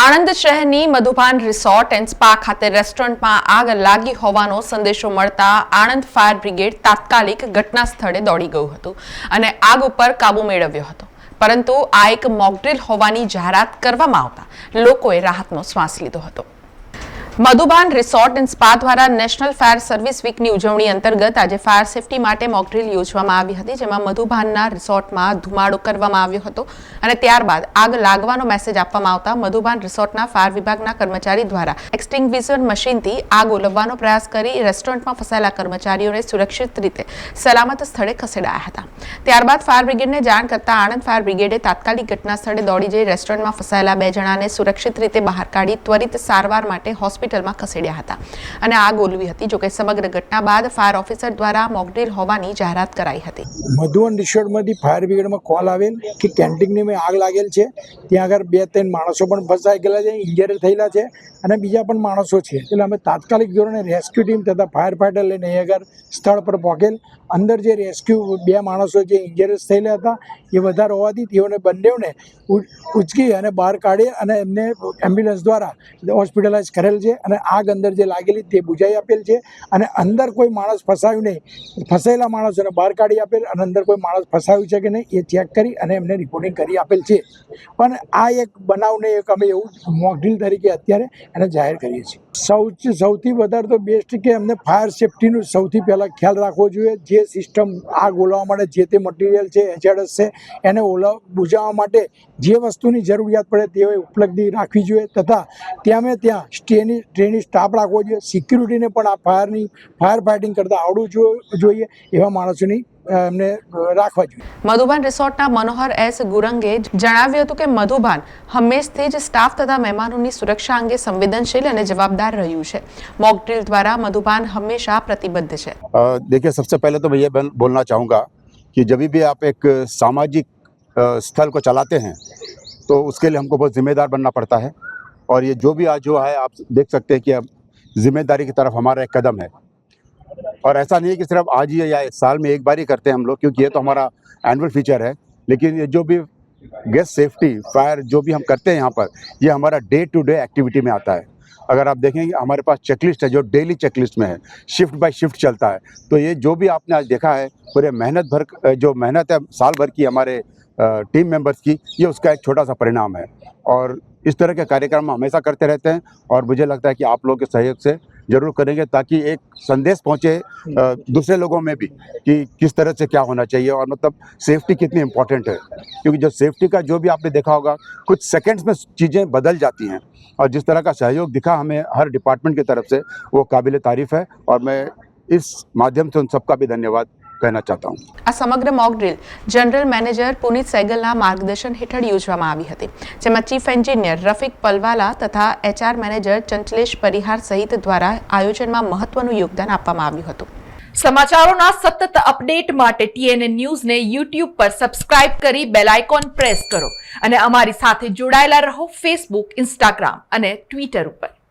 આણંદ શહેરની મધુબાન resort and spa ખાતે રેસ્ટોરન્ટમાં આગ લાગી હોવાનો સંદેશો મળતા આણંદ ફાયર બ્રિગેડ તાત્કાલિક ઘટના સ્થળે દોડી ગયું હતું અને આગ ઉપર કાબુ મેળવ્યો હતો, પરંતુ આ એક મોકડ્રીલ હોવાની જાહેરાત કરવામાં આવતા લોકોએ રાહતનો શ્વાસ લીધો હતો। મધુબાન રિસોર્ટ એન્ડ સ્પા દ્વારા નેશનલ ફાયર સર્વિસ વીકની ઉજવણી અંતર્ગત આજે ફાયર સેફટી માટે મોકડ્રીલ યોજવામાં આવી હતી, જેમાં મધુબાનના રિસોર્ટમાં ધુમાડો કરવામાં આવ્યો હતો અને ત્યારબાદ આગ લાગવાનો મેસેજ આપવામાં આવતા મધુબાન રિસોર્ટના ફાયર વિભાગના કર્મચારી દ્વારા એક્સટિંગ્વિશર મશીનથી આગ ઓલવવાનો પ્રયાસ કરી રેસ્ટોરન્ટમાં ફસાયેલા કર્મચારીઓને સુરક્ષિત રીતે સલામત સ્થળે ખસેડાયા હતા। ત્યારબાદ ફાયર બ્રિગેડને જાણ કરતા આણંદ ફાયર બ્રિગેડે તાત્કાલિક ઘટના સ્થળે દોડી જઈ રેસ્ટોરન્ટમાં ફસાયેલા 2 જણાને સુરક્ષિત રીતે બહાર કાઢી ત્વરિત સારવાર માટે હોસ્પિટલમાં ખસેડ્યા હતા અને આગ ઓલવી હતી। જોકે સમગ્ર ઘટના બાદ ફાયર ઓફિસર દ્વારા મોકડ્રીલ હોવાની જાહેરાત કરાઈ હતી। મધુબન રિસોર્ટમાંથી ફાયર બ્રિગેડમાં કોલ આવેલ કે કેન્ટીનની આગ લાગેલ છે, ત્યાં આગળ 2-3 માણસો પણ ફસાઈ ગયેલા છે, ઇન્જર થયેલા છે અને બીજા પણ માણસો છે, એટલે અમે તાત્કાલિક ધોરણે રેસ્ક્યુ ટીમ તથા ફાયર ફાઈટર લઈને અહીં આગળ સ્થળ પર પહોંચેલ। અંદર જે રેસ્ક્યુ 2 માણસો જે ઇન્જરીસ થયેલા હતા એ વધારે હોવાથી તેઓને બંનેઓને ઉચકી અને બહાર કાઢી અને એમને એમ્બ્યુલન્સ દ્વારા હોસ્પિટલાઇઝ કરેલ છે અને આગ અંદર જે લાગેલી તે બુઝાઈ આપેલ છે અને અંદર કોઈ માણસ ફસાયું નહીં, ફસાયેલા માણસોને બહાર કાઢી આપેલ અને અંદર કોઈ માણસ ફસાયું છે કે નહીં એ ચેક કરી અને એમને રિપોર્ટિંગ કરી આપેલ છે। પણ આ એક બનાવને એક અમે એવું મોકડ્રીલ તરીકે અત્યારે એને જાહેર કરીએ છીએ। સૌથી વધારે તો બેસ્ટ કે અમને ફાયર સેફટીનું સૌથી પહેલાં ખ્યાલ રાખવો જોઈએ। જે સિસ્ટમ આગ ઓલવવા માટે જે તે મટીરિયલ છે HRS છે એને બુઝાવવા માટે જે વસ્તુની જરૂરિયાત પડે તે ઉપલબ્ધિ રાખવી જોઈએ તથા ત્યાં ટ્રેનિંગ સ્ટાફ રાખવો જોઈએ। સિક્યુરિટીને પણ આ ફાયર ફાઇટિંગ કરતાં આવડવું જોઈએ એવા માણસોની એમને રાખવા જોઈએ। મધુબાન રિસોર્ટના મનોહર એસ ગુરંગે જણાવ્યું હતું કે મધુબાન હંમેશથી જ સ્ટાફ તથા મહેમાનોની સુરક્ષા અંગે સંવેદનશીલ અને જવાબદાર રહ્યું છે। મોકડ્રીલ દ્વારા મધુબાન हमेशा प्रतिबद्ध है। देखिए, सबसे पहले तो मैं ये बोलना चाहूँगा कि जब भी आप एक सामाजिक स्थल को चलाते हैं तो उसके लिए हमको बहुत जिम्मेदार बनना पड़ता है और ये जो भी आज जो है आप देख सकते हैं कि अब जिम्मेदारी की तरफ हमारा एक कदम है और ऐसा नहीं है कि सिर्फ आज ही या एक साल में एक बार ही करते हैं हम लोग, क्योंकि ये तो हमारा एनुअल फीचर है। लेकिन ये जो भी गेस्ट सेफ्टी फायर जो भी हम करते हैं यहाँ पर, ये हमारा डे टू डे एक्टिविटी में आता है। अगर आप देखेंगे हमारे पास चेकलिस्ट है जो डेली चेकलिस्ट में है, शिफ्ट बाय शिफ्ट चलता है। तो ये जो भी आपने आज देखा है पूरे जो मेहनत है साल भर की हमारे टीम मेंबर्स की, ये उसका एक छोटा सा परिणाम है और इस तरह के कार्यक्रम हम हमेशा करते रहते हैं और मुझे लगता है कि आप लोगों के सहयोग से जरूर करेंगे ताकि एक संदेश पहुँचे दूसरे लोगों में भी कि किस तरह से क्या होना चाहिए और मतलब सेफ्टी कितनी इम्पोर्टेंट है। क्योंकि जो सेफ्टी का जो भी आपने देखा होगा कुछ सेकंड्स में चीज़ें बदल जाती हैं और जिस तरह का सहयोग दिखा हमें हर डिपार्टमेंट की तरफ से वो काबिल तारीफ़ है और मैं इस माध्यम से उन सबका भी धन्यवाद कहना चाहता हूँ। આ સમગ્ર મોકડ્રીલ જનરલ મેનેજર પુનિત સૈગલના માર્ગદર્શન હેઠળ યોજવામાં આવી હતી, જેમાં ચીફ એન્જિનિયર રફીક પલવાલા તથા HR મેનેજર ચંચલેશ પરિહાર સહિત દ્વારા આયોજનમાં મહત્વનું યોગદાન આપવામાં આવ્યું હતું। સમાચારોના સતત અપડેટ માટે TNN ન્યૂઝને YouTube પર સબસ્ક્રાઇબ કરી બેલ આઇકોન પ્રેસ કરો અને અમારી સાથે જોડાયેલા રહો Facebook, Instagram અને Twitter ઉપર।